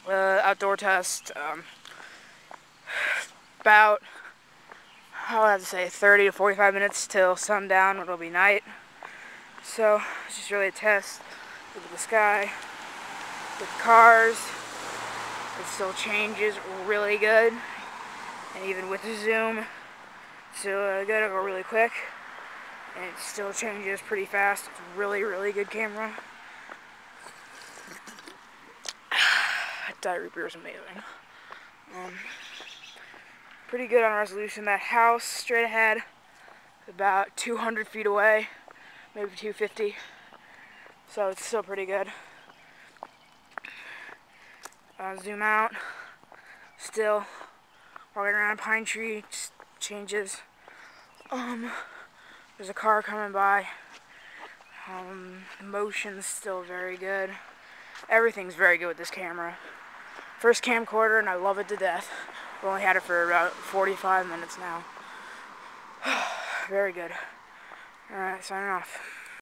outdoor test. About, I'll have to say 30 to 45 minutes till sundown, it'll be night. So it's just really a test. Look at the sky, with cars. It still changes really good, and even with the zoom, it's still good. It'll go really quick, and it still changes pretty fast. It's a really, really good camera. Diet root beer is amazing. Pretty good on resolution. That house straight ahead, about 200 feet away, maybe 250. So it's still pretty good. Zoom out. Still walking around Pine Tree, just changes. There's a car coming by. The motion's still very good. Everything's very good with this camera. First camcorder, and I love it to death. I've only had it for about 45 minutes now. Very good. Alright, signing off.